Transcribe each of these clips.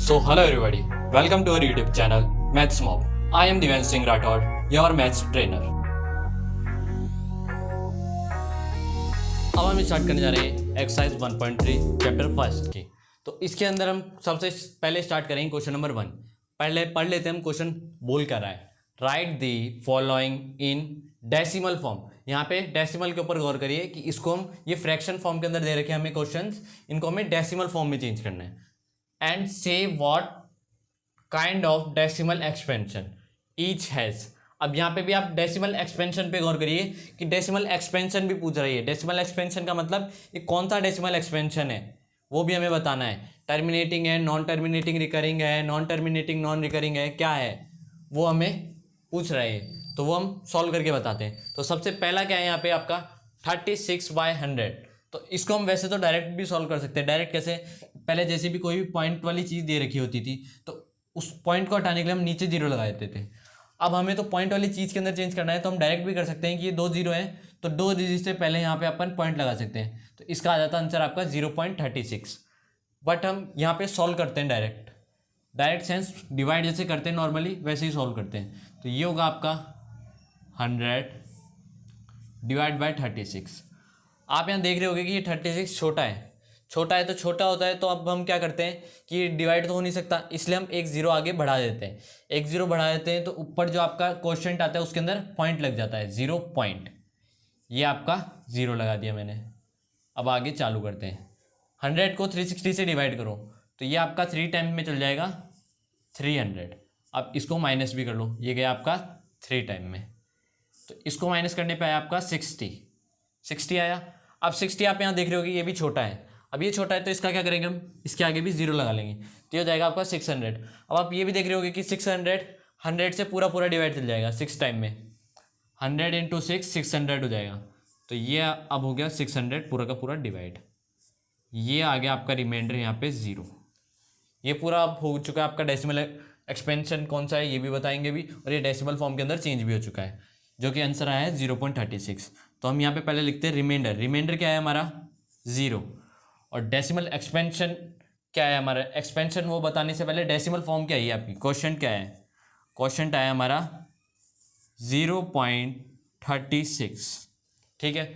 So, hello everybody, welcome to our YouTube channel Maths Mob. I am Divyan Singh Rathod, your maths trainer. अब हम start करने जा रहे हैं exercise 1.3 chapter first की। तो इसके अंदर हम सबसे पहले स्टार्ट करेंगे क्वेश्चन नंबर 1। पहले पढ़ लेते हैं हम क्वेश्चन बोल कर रहा है, right the following in decimal form. यहाँ पे डेसिमल के ऊपर गौर करिए कि इसको हम ये फ्रैक्शन फॉर्म के अंदर दे रखे हैं हमें क्वेश्चंस, इनको हमें डेसिमल फॉर्म में चेंज करना है। एंड से what kind of decimal expansion each has. अब यहाँ पे भी आप डेसिमल एक्सपेंशन पे गौर करिए कि डेसिमल एक्सपेंशन भी पूछ रही है। डेसिमल एक्सपेंशन का मतलब ये कौन सा डेसिमल एक्सपेंशन है वो भी हमें बताना है। टर्मिनेटिंग है, नॉन टर्मिनेटिंग रिकरिंग है, नॉन टर्मिनेटिंग नॉन रिकरिंग है, क्या है वो हमें पूछ रहे हैं, तो वो हम सॉल्व करके बताते हैं। तो सबसे पहला क्या है यहाँ पे आपका 36/100। तो इसको हम वैसे तो डायरेक्ट भी सॉल्व कर सकते हैं। डायरेक्ट कैसे, पहले जैसे भी कोई भी पॉइंट वाली चीज़ दे रखी होती थी तो उस पॉइंट को हटाने के लिए हम नीचे जीरो लगा देते थे। अब हमें तो पॉइंट वाली चीज़ के अंदर चेंज करना है, तो हम डायरेक्ट भी कर सकते हैं कि ये 2 जीरो है तो 2 डिजिट से पहले यहाँ पे अपन पॉइंट लगा सकते हैं। तो इसका आ जाता आंसर आपका 0.36। बट हम यहाँ पे सॉल्व करते हैं डायरेक्ट सेंस, डिवाइड जैसे करते हैं नॉर्मली वैसे ही सॉल्व करते हैं। तो ये होगा आपका 100 डिवाइड बाय 36। आप यहाँ देख रहे होगे कि ये 36 छोटा है तो छोटा होता है, तो अब हम क्या करते हैं कि डिवाइड तो हो नहीं सकता, इसलिए हम एक जीरो आगे बढ़ा देते हैं। एक जीरो बढ़ा देते हैं तो ऊपर जो आपका क्वोशिएंट आता है उसके अंदर पॉइंट लग जाता है, 0 पॉइंट। ये आपका 0 लगा दिया मैंने। अब आगे चालू करते हैं। 100 को 360 से डिवाइड करो तो ये आपका 3 टाइम में चल जाएगा 300। अब इसको माइनस भी कर लो, ये गया आपका 3 टाइम में। तो इसको माइनस करने पे आया आपका 60 आया। अब 60 आप यहाँ देख रहे हो कि ये भी छोटा है। अब ये छोटा है तो इसका क्या करेंगे हम, इसके आगे भी जीरो लगा लेंगे तो ये हो जाएगा आपका 600। अब आप ये भी देख रहे होगे कि 600 100 से पूरा डिवाइड चल जाएगा 6 टाइम में। 100 × 6 600 हो जाएगा। तो ये अब हो गया 600 पूरा का पूरा डिवाइड। ये आ गया आपका रिमाइंडर यहाँ पे 0। ये पूरा अब हो चुका है आपका डेसिमल एक्सपेंशन कौन सा है ये भी बताएंगे भी, और ये डेसिमल फॉर्म के अंदर चेंज भी हो चुका है, जो कि आंसर आया है 0.36। तो हम यहाँ पे पहले लिखते हैं रिमाइंडर क्या है हमारा 0, और डेसिमल एक्सपेंशन क्या है हमारा। एक्सपेंशन वो बताने से पहले डेसिमल फॉर्म क्या है आपकी, क्वोशिएंट क्या है। क्वोशिएंट आया हमारा 0.36, ठीक है।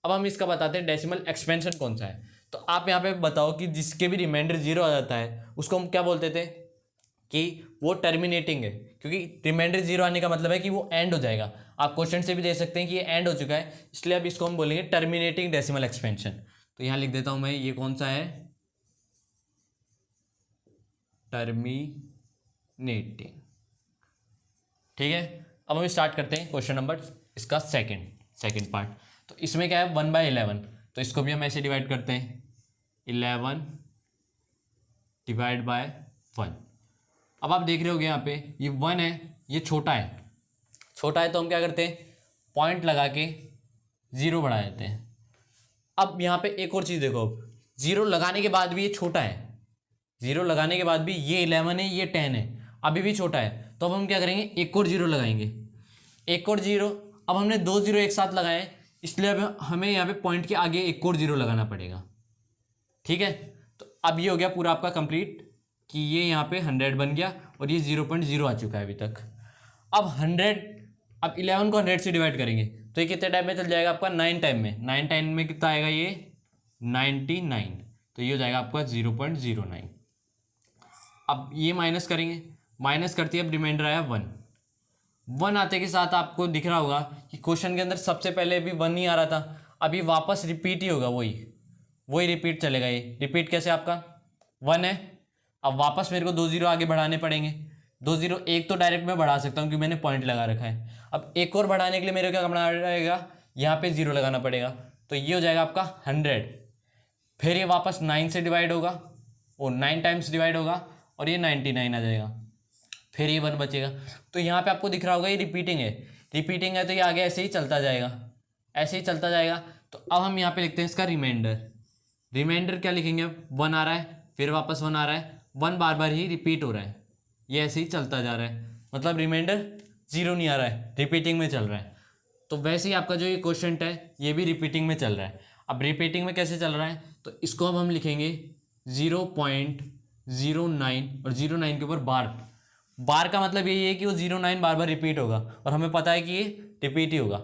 अब हम इसका बताते हैं डेसिमल एक्सपेंशन कौन सा है। तो आप यहाँ पे बताओ कि जिसके भी रिमाइंडर 0 आ जाता है उसको हम क्या बोलते थे कि वो टर्मिनेटिंग है, क्योंकि रिमाइंडर 0 आने का मतलब है कि वो एंड हो जाएगा। आप क्वेश्चन से भी दे सकते हैं कि ये एंड हो चुका है, इसलिए अब इसको हम बोलेंगे टर्मिनेटिंग डेसिमल एक्सपेंशन। तो यहाँ लिख देता हूँ मैं, ये कौन सा है, टर्मिनेटिंग, ठीक है। अब हम स्टार्ट करते हैं क्वेश्चन नंबर इसका सेकंड पार्ट। तो इसमें क्या है 1/11, तो इसको भी हम ऐसे डिवाइड करते हैं 11 डिवाइड बाय 1। अब आप देख रहे होगे यहाँ पे ये 1 है, ये छोटा है तो हम क्या करते हैं पॉइंट लगा के 0 बढ़ा देते हैं। अब यहाँ पे एक और चीज़ देखो, 0 लगाने के बाद भी ये छोटा है, 0 लगाने के बाद भी ये 11 है, ये 10 है, अभी भी छोटा है। तो अब हम क्या करेंगे एक और 0 लगाएंगे, एक और 0। अब हमने 2 0 एक साथ लगाए, इसलिए अब हमें यहाँ पे पॉइंट के आगे एक और 0 लगाना पड़ेगा, ठीक है। तो अब ये हो गया पूरा आपका कंप्लीट कि ये यहाँ पे 100 बन गया और ये 0.0 आ चुका है अभी तक। अब 11 को 100 से डिवाइड करेंगे तो ये कितने टाइम में चल जाएगा आपका 9 टाइम में। 9 टाइम में कितना आएगा ये 99, तो ये हो जाएगा आपका 0.09। अब ये माइनस करेंगे, माइनस करते अब रिमाइंडर आया 1 आते के साथ आपको दिख रहा होगा कि क्वेश्चन के अंदर सबसे पहले अभी 1 नहीं आ रहा था, अभी वापस रिपीट ही होगा, वही रिपीट चलेगा। ये रिपीट कैसे, आपका 1 है, अब वापस मेरे को 2 0 आगे बढ़ाने पड़ेंगे। 2 0 एक तो डायरेक्ट मैं बढ़ा सकता हूँ क्योंकि मैंने पॉइंट लगा रखा है। अब एक और बढ़ाने के लिए मेरे को क्या करना पड़ेगा, यहाँ पे 0 लगाना पड़ेगा। तो ये हो जाएगा आपका 100, फिर ये वापस 9 से डिवाइड होगा, वो 9 टाइम्स डिवाइड होगा और ये 99 आ जाएगा, फिर ये 1 बचेगा। तो यहाँ पे आपको दिख रहा होगा ये रिपीटिंग है तो ये आगे ऐसे ही चलता जाएगा। तो अब हम यहाँ पे लिखते हैं इसका रिमाइंडर क्या लिखेंगे, अब 1 आ रहा है, फिर वापस 1 आ रहा है, 1 बार बार ही रिपीट हो रहा है, ये ऐसे ही चलता जा रहा है, मतलब रिमाइंडर 0 नहीं आ रहा है, रिपीटिंग में चल रहा है। तो वैसे ही आपका जो ये क्वेश्चन है ये भी रिपीटिंग में चल रहा है। अब रिपीटिंग में कैसे चल रहा है, तो इसको अब हम लिखेंगे 0.0 09 और 09 के ऊपर बार। बार का मतलब यही है कि वो 09 बार बार रिपीट होगा और हमें पता है कि ये रिपीट ही होगा।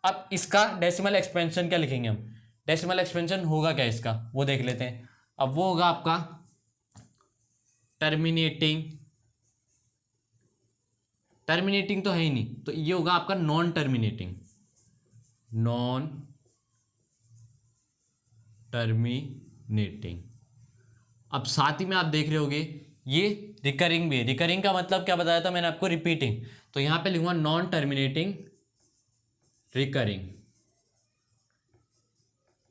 अब इसका डेसिमल एक्सपेंशन क्या लिखेंगे हम, डेसिमल एक्सपेंशन होगा क्या इसका वो देख लेते हैं। अब वो होगा आपका टर्मिनेटिंग, टर्मिनेटिंग तो है ही नहीं, तो ये होगा आपका नॉन टर्मिनेटिंग, नॉन टर्मिनेटिंग। अब साथ ही में आप देख रहे होगे ये रिकरिंग भी है। रिकरिंग का मतलब क्या बताया था मैंने आपको, रिपीटिंग। तो यहां पे लिखूंगा नॉन टर्मिनेटिंग रिकरिंग।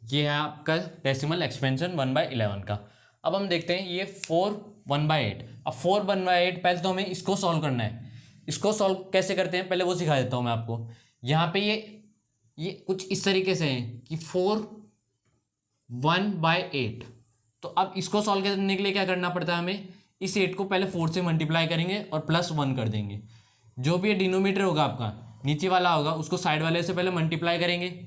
ये है आपका डेसिमल एक्सपेंशन 1/11 का। अब हम देखते हैं ये 4 1/8। अब 4 1/8 पहले तो हमें इसको सॉल्व करना है। इसको सॉल्व कैसे करते हैं पहले वो सिखा देता हूं मैं आपको। यहाँ पे ये कुछ इस तरीके से है कि 4 1/8। तो अब इसको सॉल्व करने के लिए क्या करना पड़ता है हमें, इस 8 को पहले 4 से मल्टीप्लाई करेंगे और +1 कर देंगे। जो भी ये डिनोमिनेटर होगा आपका नीचे वाला होगा उसको साइड वाले से पहले मल्टीप्लाई करेंगे,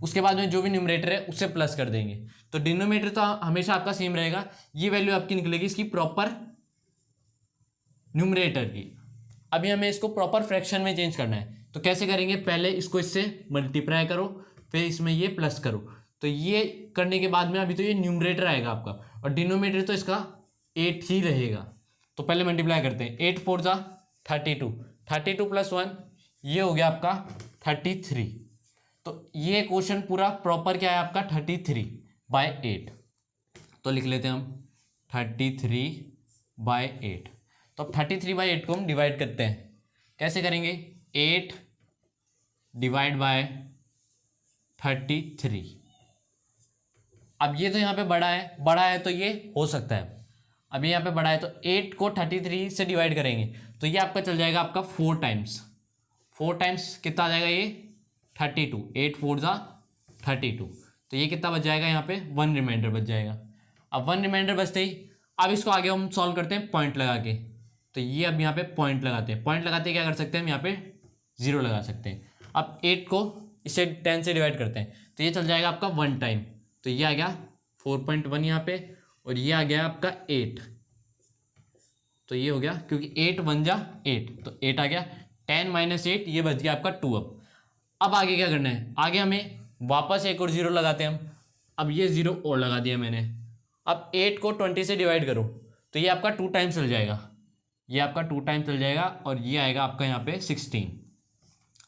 उसके बाद में जो भी न्यूमरेटर है उससे प्लस कर देंगे। तो डिनोमिनेटर तो हमेशा आपका सेम रहेगा, ये वैल्यू आपकी निकलेगी इसकी प्रॉपर न्यूमरेटर की। अभी हमें इसको प्रॉपर फ्रैक्शन में चेंज करना है, तो कैसे करेंगे, पहले इसको इससे मल्टीप्लाई करो फिर इसमें ये प्लस करो। तो ये करने के बाद में अभी तो ये न्यूमरेटर आएगा आपका और डिनोमिनेटर तो इसका 8 ही रहेगा। तो पहले मल्टीप्लाई करते हैं, 8 4 जा 32, 32 + 1 ये हो गया आपका 33। तो ये क्वेश्चन पूरा प्रॉपर क्या है आपका 33/8। तो लिख लेते हैं हम 33/8। तो अब 33/8 को हम डिवाइड करते हैं, कैसे करेंगे, 8 डिवाइड बाय 33। अब ये तो यहाँ पे बड़ा है तो ये हो सकता है। अब यहाँ पे बड़ा है तो 8 को 33 से डिवाइड करेंगे तो ये आपका चल जाएगा आपका 4 टाइम्स। 4 टाइम्स कितना आ जाएगा ये 32, 8 4 जा 32। तो ये कितना बच जाएगा, यहाँ पे 1 रिमाइंडर बच जाएगा। अब 1 रिमाइंडर बचते ही अब इसको आगे हम सॉल्व करते हैं पॉइंट लगा के। तो ये अब यहाँ पे पॉइंट लगाते हैं, पॉइंट लगाते क्या कर सकते हैं हम यहाँ पे 0 लगा सकते हैं। अब 8 को इसे 10 से डिवाइड करते हैं तो ये चल जाएगा आपका 1 टाइम। तो ये आ गया 4.1 यहाँ पे और ये आ गया आपका 8। तो ये हो गया क्योंकि 8 1 जा 8 तो 8 आ गया, 10 - 8 ये बच गया आपका 2। अब आगे क्या करना है, आगे हमें वापस एक और 0 लगाते हैं हम। अब ये 0 और लगा दिया मैंने। अब 8 को 20 से डिवाइड करो तो ये आपका 2 टाइम चल जाएगा, ये आपका 2 टाइम चल जाएगा और ये आएगा आपका यहाँ पे 16।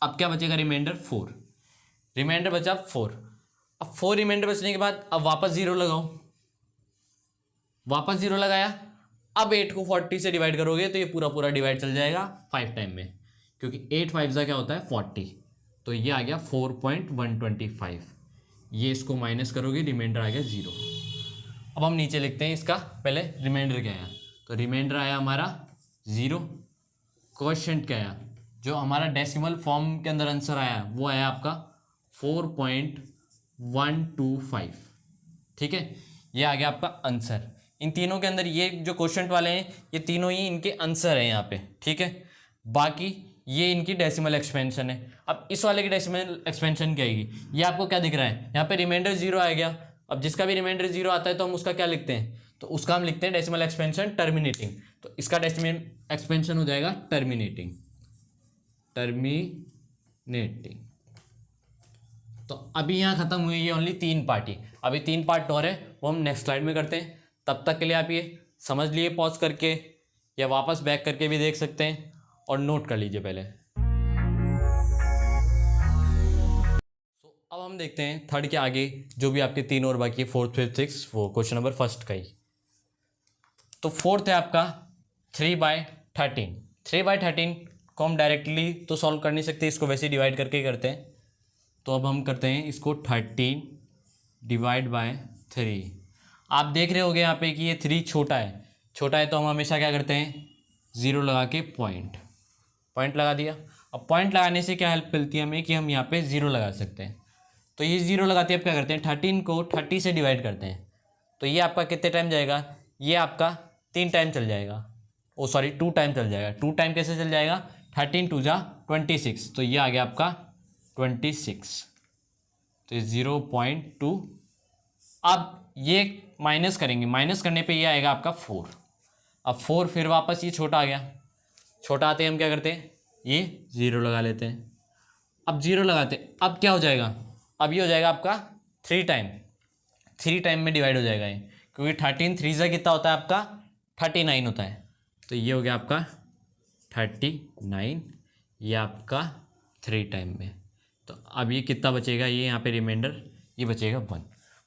अब क्या बचेगा, रिमाइंडर 4, रिमाइंडर बचा 4। अब 4 रिमाइंडर बचने के बाद अब वापस 0 लगाओ, वापस 0 लगाया। अब 8 को 40 से डिवाइड करोगे तो ये पूरा पूरा डिवाइड चल जाएगा 5 टाइम में, क्योंकि 8 5 का क्या होता है 40। तो ये आ गया 4.125। ये इसको माइनस करोगे रिमाइंडर आ गया 0। अब हम नीचे लिखते हैं इसका पहले रिमाइंडर क्या आया। तो रिमाइंडर आया हमारा 0, कोएफिशिएंट क्या आया, जो हमारा डेसिमल फॉर्म के अंदर आंसर आया वो आया आपका 4.125। ठीक है, ये आ गया आपका आंसर। इन तीनों के अंदर ये जो क्वेश्चन वाले हैं ये तीनों ही इनके आंसर हैं यहाँ पे। ठीक है, बाकी ये इनकी डेसिमल एक्सपेंशन है। अब इस वाले की डेसिमल एक्सपेंशन क्या आएगी, ये आपको क्या दिख रहा है, यहाँ पे रिमाइंडर 0 आ गया। अब जिसका भी रिमाइंडर 0 आता है तो हम उसका क्या लिखते हैं, तो उसका हम लिखते हैं डेसिमल एक्सपेंशन टर्मिनेटिंग। तो इसका डेसिमल एक्सपेंशन हो जाएगा टर्मिनेटिंग, टर्मिनेटिंग। तो अभी यहाँ खत्म हुई ये ओनली 3 पार्ट ही, अभी 3 पार्ट और है वो हम नेक्स्ट स्लाइड में करते हैं। तब तक के लिए आप ये समझ लिए पॉज करके या वापस बैक करके भी देख सकते हैं और नोट कर लीजिए पहले। अब हम देखते हैं थर्ड के आगे जो भी आपके 3 और बाकी 4th 5th 6th वो क्वेश्चन नंबर फर्स्ट का ही। तो 4th है आपका 3/13। 3/13 को हम डायरेक्टली तो सॉल्व कर नहीं सकते, इसको वैसे डिवाइड करके ही करते हैं। तो अब हम करते हैं इसको 13 डिवाइड बाय 3। आप देख रहे होगे यहाँ पे कि ये 3 छोटा है तो हम हमेशा क्या करते हैं 0 लगा के पॉइंट लगा दिया। अब पॉइंट लगाने से क्या हेल्प मिलती है हमें कि हम यहाँ पे 0 लगा सकते हैं। तो ये 0 लगाते हैं, अब क्या करते हैं 13 को 30 से डिवाइड करते हैं। तो ये आपका कितने टाइम जाएगा, ये आपका 3 टाइम चल जाएगा, 2 टाइम चल जाएगा। 2 टाइम कैसे चल जाएगा, 13 2 जा 26। तो ये आ गया आपका 26। तो 0.2। अब ये माइनस करेंगे, माइनस करने पे ये आएगा आपका 4। अब 4 फिर वापस ये छोटा आ गया, छोटा आते हम क्या करते हैं, ये 0 लगा लेते हैं। अब 0 लगाते हैं, अब क्या हो जाएगा, अब ये हो जाएगा आपका 3 टाइम में डिवाइड हो जाएगा ये, क्योंकि 13 3 से कितना होता है आपका 39 होता है। तो ये हो गया आपका 39, ये आपका 3 टाइम में। तो अब ये कितना बचेगा, ये यहाँ पे रिमाइंडर ये बचेगा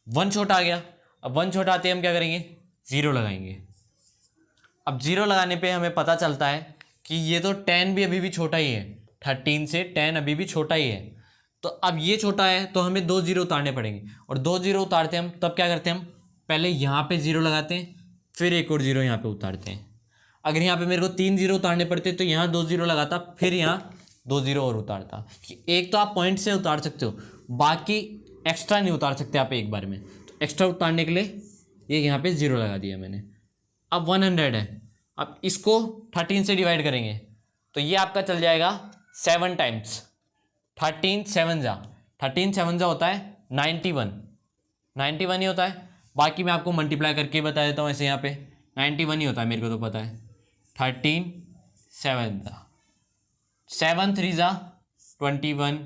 1 छोटा आ गया। अब 1 छोटा आते हम क्या करेंगे, 0 लगाएंगे। अब 0 लगाने पे हमें पता चलता है कि ये तो 10 भी अभी भी छोटा ही है, 13 से 10 अभी भी छोटा ही है। तो अब ये छोटा है तो हमें 2 0 उतारने पड़ेंगे, और 2 0 उतारते हम तब क्या करते हैं, हम पहले यहाँ पे 0 लगाते हैं, फिर एक और 0 यहाँ पे उतारते हैं। अगर यहाँ पे मेरे को 3 0 उतारने पड़ते तो यहाँ 2 0 लगाता, फिर यहाँ 2 0 और उतारता। एक तो आप पॉइंट से उतार सकते हो, बाकी एक्स्ट्रा नहीं उतार सकते आप एक बार में। तो एक्स्ट्रा उतारने के लिए ये यहाँ पे 0 लगा दिया मैंने। अब 100 है, अब इसको 13 से डिवाइड करेंगे तो ये आपका चल जाएगा 7 टाइम्स। 13 7 जा होता है 91 ही होता है। बाकी मैं आपको मल्टीप्लाई करके बता देता हूँ, ऐसे यहाँ पे 91 ही होता है, मेरे को तो पता है। 13 7 3 जा 21,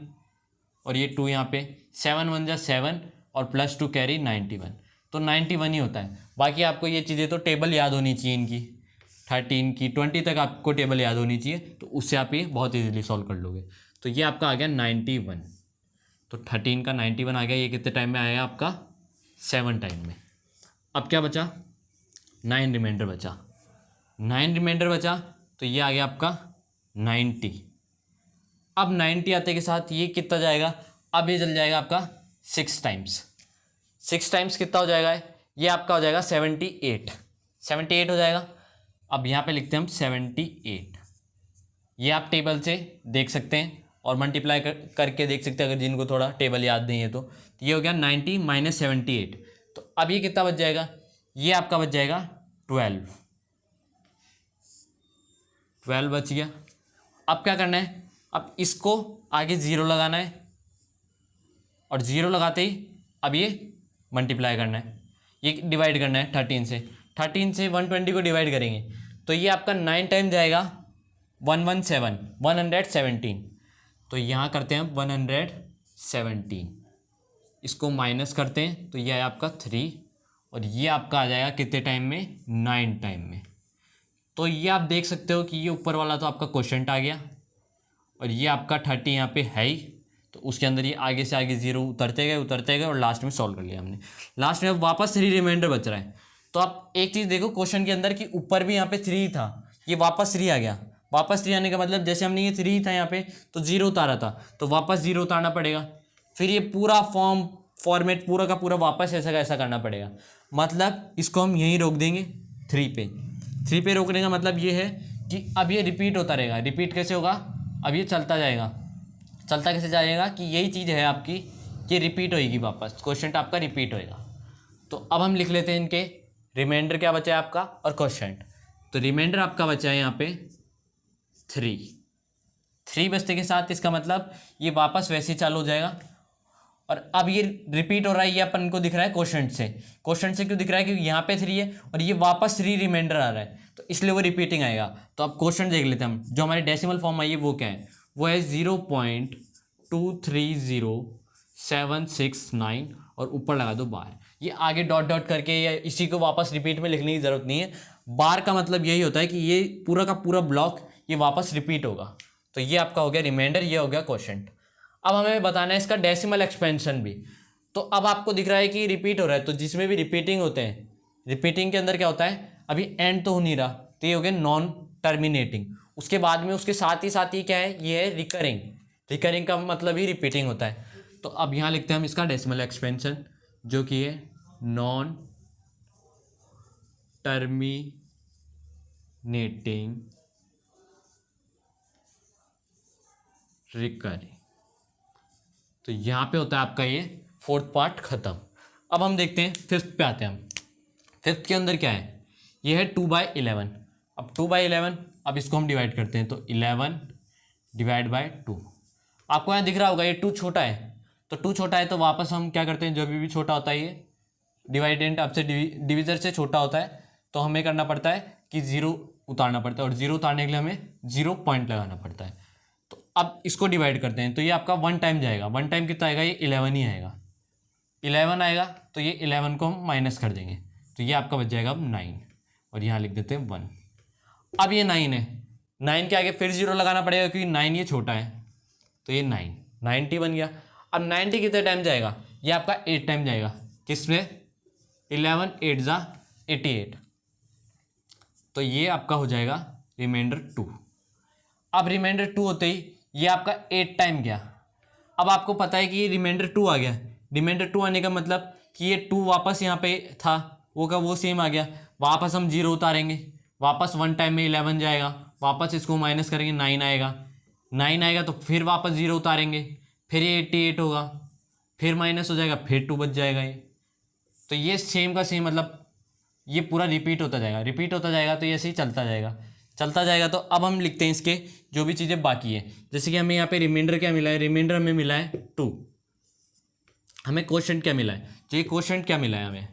और ये 2 यहाँ पे 7 1 जा 7 और प्लस 2 कैरी 91, तो 91 ही होता है। बाकी आपको ये चीज़ें तो टेबल याद होनी चाहिए इनकी, 13 की 20 तक आपको टेबल याद होनी चाहिए, तो उससे आप ये बहुत इजीली सॉल्व कर लोगे। तो ये आपका आ गया 91, तो 13 का 91 आ गया। ये कितने टाइम में आया आपका, 7 टाइम में। अब क्या बचा, 9 रिमाइंडर बचा, तो ये आ गया आपका 90। अब 90 आते के साथ ये कितना जाएगा, अब ये चल जाएगा आपका 6 टाइम्स कितना हो जाएगा, ये आपका हो जाएगा 78 हो जाएगा। अब यहाँ पे लिखते हैं हम 78, ये आप टेबल से देख सकते हैं और मल्टीप्लाई करके देख सकते हैं, अगर जिनको थोड़ा टेबल याद नहीं है तो ये हो गया 90 माइनस 78। तो अब ये कितना बच जाएगा, ये आपका बच जाएगा 12 बच गया। अब क्या करना है, अब इसको आगे 0 लगाना है, और 0 लगाते ही अब ये मल्टीप्लाई करना है, ये डिवाइड करना है 13 से 120 को डिवाइड करेंगे तो ये आपका 9 टाइम जाएगा 117, तो यहाँ करते हैं 117, इसको माइनस करते हैं तो ये है आपका 3, और ये आपका आ जाएगा कितने टाइम में, 9 टाइम में। तो ये आप देख सकते हो कि ये ऊपर वाला तो आपका क्वोशंट आ गया, और ये आपका 30 यहाँ पे है ही, तो उसके अंदर ये आगे से आगे 0 उतरते गए और लास्ट में सॉल्व कर लिया हमने। लास्ट में अब वापस 3 रिमाइंडर बच रहा है। तो आप एक चीज़ देखो क्वेश्चन के अंदर कि ऊपर भी यहाँ पे 3 ही था, ये वापस 3 आ गया। वापस 3 आने का मतलब जैसे हमने ये 3 ही था यहाँ पे तो 0 उतारा था, तो वापस 0 उतारना पड़ेगा। फिर ये पूरा फॉर्मेट पूरा का पूरा वापस ऐसा का ऐसा करना पड़ेगा। मतलब इसको हम यहीं रोक देंगे 3 पे रोकने का मतलब ये है कि अब ये रिपीट होता रहेगा। रिपीट कैसे होगा, अब ये चलता जाएगा, चलता कैसे जाएगा कि यही चीज़ है आपकी, ये रिपीट होएगी, वापस क्वेश्चन आपका रिपीट होएगा। तो अब हम लिख लेते हैं इनके रिमाइंडर क्या बचा है आपका और क्वेश्चन। तो रिमाइंडर आपका बचा है यहाँ पे 3 बचने के साथ इसका मतलब ये वापस वैसे ही चालू हो जाएगा। और अब ये रिपीट हो रहा है, ये अपन को दिख रहा है क्वेश्चन से क्यों दिख रहा है, क्योंकि यहाँ पे 3 है और ये वापस 3 रिमाइंडर आ रहा है, तो इसलिए वो रिपीटिंग आएगा। तो अब क्वेश्चन देख लेते हैं हम, जो हमारे डेसिमल फॉर्म आई है वो क्या है, वो है 0.230769 और ऊपर लगा दो बार। ये आगे डॉट डॉट करके या इसी को वापस रिपीट में लिखने की ज़रूरत नहीं है। बार का मतलब यही होता है कि ये पूरा का पूरा ब्लॉक ये वापस रिपीट होगा। तो ये आपका हो गया रिमाइंडर, ये हो गया क्वेश्चन। अब हमें बताना है इसका डेसिमल एक्सपेंशन भी। तो अब आपको दिख रहा है कि रिपीट हो रहा है, तो जिसमें भी रिपीटिंग होते हैं, रिपीटिंग के अंदर क्या होता है, अभी एंड तो हो नहीं रहा, तो ये हो गया नॉन टर्मिनेटिंग। उसके बाद में उसके साथ ही क्या है, ये है रिकरिंग का मतलब ही रिपीटिंग होता है। तो अब यहाँ लिखते हैं हम इसका डेसिमल एक्सपेंशन, जो कि है नॉन टर्मिनेटिंग रिकरिंग। तो यहाँ पे होता है आपका ये 4th पार्ट खत्म। अब हम देखते हैं 5th पे आते हैं हम। 5th के अंदर क्या है, ये है 2/11। अब 2/11, अब इसको हम डिवाइड करते हैं, तो 11 डिवाइड बाय 2। आपको यहाँ दिख रहा होगा ये 2 छोटा है, तो 2 छोटा है तो वापस हम क्या करते हैं, जो भी छोटा होता है ये डिवाइडेंट आपसे डिविजर से छोटा होता है, तो हमें करना पड़ता है कि 0 उतारना पड़ता है, और 0 उतारने के लिए हमें 0 पॉइंट लगाना पड़ता है। तो अब इसको डिवाइड करते हैं, तो ये आपका 1 टाइम जाएगा। 1 टाइम कितना आएगा, ये 11 ही आएगा। 11 आएगा तो ये 11 को हम माइनस कर देंगे, तो ये आपका बच जाएगा अब 9, और यहाँ लिख देते हैं 1। अब ये 9 है, 9 के आगे फिर 0 लगाना पड़ेगा क्योंकि 9 ये छोटा है, तो ये 90 बन गया। अब 90 कितने टाइम जाएगा, ये आपका 8 टाइम जाएगा। किसमें, 11 8 जा 88, तो ये आपका हो जाएगा रिमाइंडर 2। अब रिमाइंडर 2 होते ही ये आपका 8 टाइम गया। अब आपको पता है कि ये रिमाइंडर 2 आ गया। रिमाइंडर 2 आने का मतलब कि ये 2 वापस यहाँ पे था, वो का वो सेम आ गया। वापस हम 0 उतारेंगे, वापस 1 टाइम में 11 जाएगा, वापस इसको माइनस करेंगे 9 आएगा। 9 आएगा तो फिर वापस 0 उतारेंगे, फिर ये 88 होगा, फिर माइनस हो जाएगा, फिर 2 बच जाएगा ये। तो ये सेम का सेम, मतलब ये पूरा रिपीट होता जाएगा, रिपीट होता जाएगा, तो ये ऐसे ही चलता जाएगा, चलता जाएगा। तो अब हम लिखते हैं इसके जो भी चीज़ें बाकी है। जैसे कि हमें यहाँ पे रिमाइंडर क्या मिला है, रिमाइंडर हमें मिला है 2। हमें क्वोशंट क्या मिला है, तो ये क्वोशंट क्या मिला है हमें,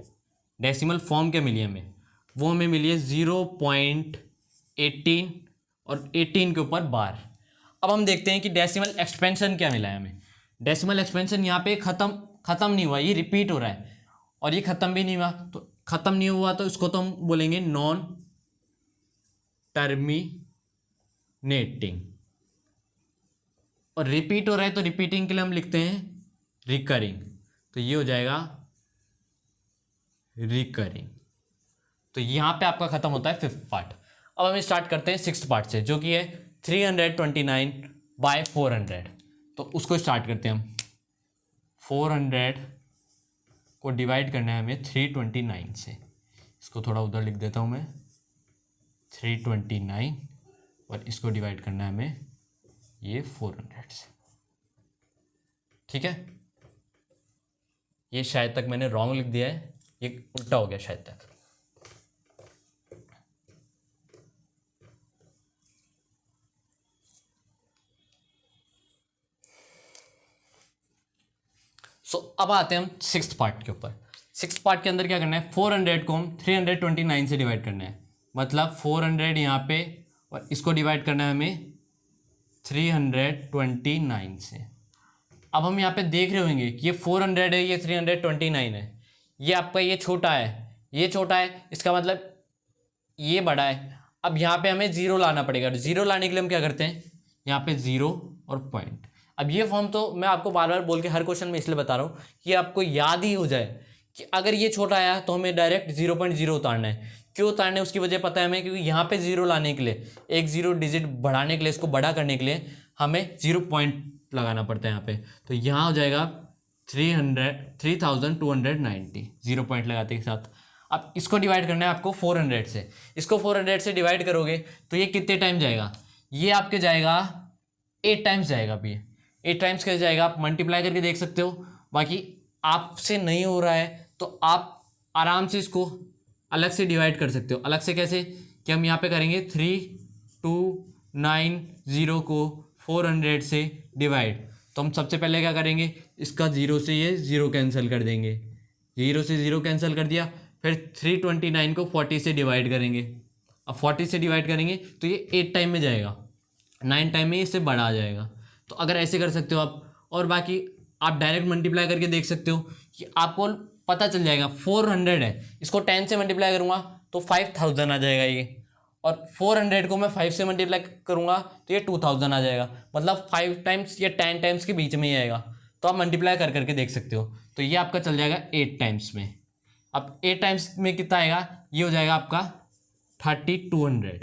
डेसिमल फॉर्म क्या मिली है हमें, वो हमें मिली है 0.18 और 18 के ऊपर बार। अब हम देखते हैं कि डेसिमल एक्सपेंशन क्या मिला है हमें। डेसिमल एक्सपेंशन यहाँ पे ख़त्म नहीं हुआ, ये रिपीट हो रहा है, और ये ख़त्म भी नहीं हुआ। तो ख़त्म नहीं हुआ तो इसको तो हम बोलेंगे नॉन टर्मिनेटिंग, और रिपीट हो रहा है तो रिपीटिंग के लिए हम लिखते हैं रिकरिंग, तो ये हो जाएगा रिकरिंग। तो यहाँ पे आपका ख़त्म होता है 5th पार्ट। अब हम स्टार्ट करते हैं 6th पार्ट से, जो कि है 329/400। तो उसको स्टार्ट करते हैं हम। 400 को डिवाइड करना है हमें 329 से। इसको थोड़ा उधर लिख देता हूँ मैं, 329, और इसको डिवाइड करना है हमें ये 400 से। ठीक है, ये शायद तक मैंने रॉन्ग लिख दिया है, ये उल्टा हो गया शायद तक। अब आते हैं हम 6th पार्ट के ऊपर। 6th पार्ट के अंदर क्या करना है, 400 को हम 329 से डिवाइड करना है, मतलब 400 यहाँ पे, और इसको डिवाइड करना है हमें 329 से। अब हम यहाँ पे देख रहे होंगे कि ये 400 है, ये 329 है, ये आपका ये छोटा है, ये छोटा है, इसका मतलब ये बड़ा है। अब यहाँ पे हमें 0 लाना पड़ेगा। 0 लाने के लिए हम क्या करते हैं, यहाँ पे 0 और पॉइंट। अब ये फॉर्म तो मैं आपको बार बार बोल के हर क्वेश्चन में इसलिए बता रहा हूँ कि आपको याद ही हो जाए कि अगर ये छोटा आया तो हमें डायरेक्ट 0.0 उतारना है। क्यों उतारना है उसकी वजह पता है हमें, क्योंकि यहाँ पे 0 लाने के लिए, एक 0 डिजिट बढ़ाने के लिए, इसको बड़ा करने के लिए हमें 0 पॉइंट लगाना पड़ता है यहाँ पे। तो यहाँ हो जाएगा 3290 0 पॉइंट लगाते के साथ। अब इसको डिवाइड करना है आपको 400 से। इसको 400 से डिवाइड करोगे तो ये कितने टाइम जाएगा, ये आपके जाएगा 8 टाइम्स जाएगा। अब ये 8 टाइम्स कैसे जाएगा, आप मल्टीप्लाई करके देख सकते हो। बाकी आपसे नहीं हो रहा है तो आप आराम से इसको अलग से डिवाइड कर सकते हो। अलग से कैसे, कि हम यहाँ पे करेंगे 3290 को 400 से डिवाइड। तो हम सबसे पहले क्या करेंगे, इसका 0 से ये 0 कैंसिल कर देंगे, 0 से 0 कैंसिल कर दिया। फिर 329 को 40 से डिवाइड करेंगे। अब 40 से डिवाइड करेंगे तो ये 8 टाइम में जाएगा, 9 टाइम में इससे बड़ा आ जाएगा। तो अगर ऐसे कर सकते हो आप, और बाकी आप डायरेक्ट मल्टीप्लाई करके देख सकते हो कि आपको पता चल जाएगा। 400 है, इसको 10 से मल्टीप्लाई करूँगा तो 5000 आ जाएगा ये, और 400 को मैं 5 से मल्टीप्लाई करूँगा तो ये 2000 आ जाएगा। मतलब 5 टाइम्स या 10 टाइम्स के बीच में ही आएगा। तो आप मल्टीप्लाई कर करके देख सकते हो। तो ये आपका चल जाएगा 8 टाइम्स में। अब 8 टाइम्स में कितना आएगा, ये हो जाएगा आपका 3200।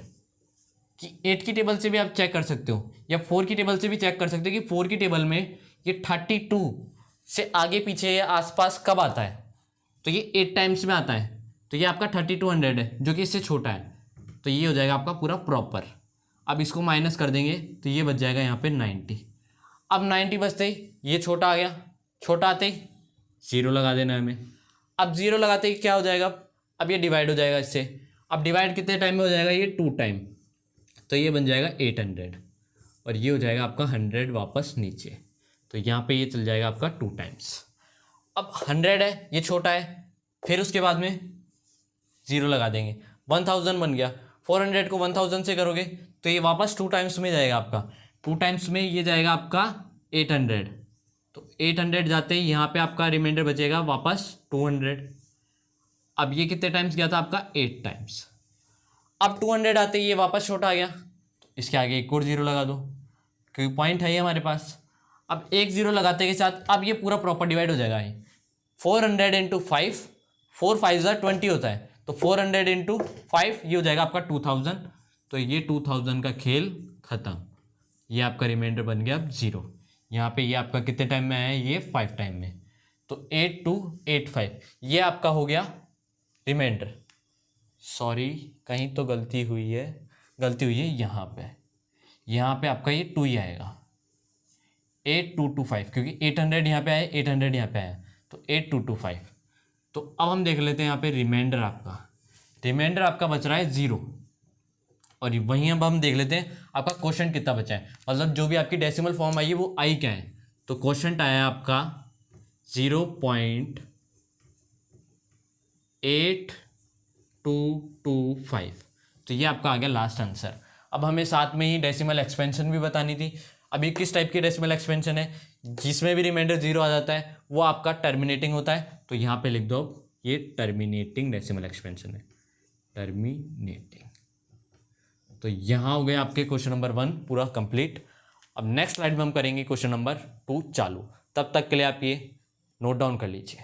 कि 8 की टेबल से भी आप चेक कर सकते हो, या 4 की टेबल से भी चेक कर सकते हो कि 4 की टेबल में ये 32 से आगे पीछे या आसपास कब आता है। तो ये 8 टाइम्स में आता है, तो ये आपका 3200 है, जो कि इससे छोटा है। तो ये हो जाएगा आपका पूरा प्रॉपर। अब इसको माइनस कर देंगे तो ये बच जाएगा यहाँ पे 90। अब 90 बचते ही ये छोटा आ गया, छोटा आते ही 0 लगा देना है हमें। अब 0 लगाते ही क्या हो जाएगा, अब ये डिवाइड हो जाएगा इससे। अब डिवाइड कितने टाइम में हो जाएगा, ये 2 टाइम। तो ये बन जाएगा 800, और ये हो जाएगा आपका 100 वापस नीचे। तो यहाँ पे ये चल जाएगा आपका 2 टाइम्स। अब 100 है, ये छोटा है, फिर उसके बाद में 0 लगा देंगे, 1000 बन गया। 400 को 1000 से करोगे तो ये वापस 2 टाइम्स में जाएगा आपका, 2 टाइम्स में ये जाएगा आपका 800, तो 800 जाते ही यहाँ पे आपका रिमाइंडर बचेगा वापस 200। अब ये कितने टाइम्स गया था आपका 8 टाइम्स। अब 200 आते ही ये वापस छोटा आ गया, तो इसके आगे एक और जीरो लगा दो क्योंकि पॉइंट है ये हमारे पास। अब एक जीरो लगाते के साथ अब ये पूरा प्रॉपर डिवाइड हो जाएगा। ये 400 इंटू 5, 4 5 20 होता है, तो 400 इंटू 5 ये हो जाएगा आपका 2000। तो ये 2000 का खेल खत्म, ये आपका रिमाइंडर बन गया अब 0। यहाँ पे ये आपका कितने टाइम में आया, ये 5 टाइम में, तो 8285 ये आपका हो गया रिमाइंडर। सॉरी कहीं तो गलती हुई है यहाँ पे आपका ये 2 ही आएगा, 8225, क्योंकि 800 यहाँ पे आया, 800 यहाँ पे आया, तो 8225। तो अब हम देख लेते हैं यहाँ पे रिमाइंडर आपका बच रहा है 0, और वहीं अब हम देख लेते हैं आपका क्वेश्चन कितना बचा है, मतलब जो भी आपकी डेसिमल फॉर्म आई है वो आई क्या है। तो क्वेश्चन आया आपका 0.8225, तो ये आपका आ गया लास्ट आंसर। अब हमें साथ में ही डेसिमल एक्सपेंशन भी बतानी थी। अभी किस टाइप की डेसिमल एक्सपेंशन है, जिसमें भी रिमाइंडर 0 आ जाता है वो आपका टर्मिनेटिंग होता है, तो यहाँ पे लिख दो ये टर्मिनेटिंग डेसिमल एक्सपेंशन है, टर्मिनेटिंग। तो यहाँ हो गया आपके क्वेश्चन नंबर 1 पूरा कंप्लीट। अब नेक्स्ट स्लाइड में हम करेंगे क्वेश्चन नंबर 2 चालू। तब तक के लिए आप ये नोट डाउन कर लीजिए।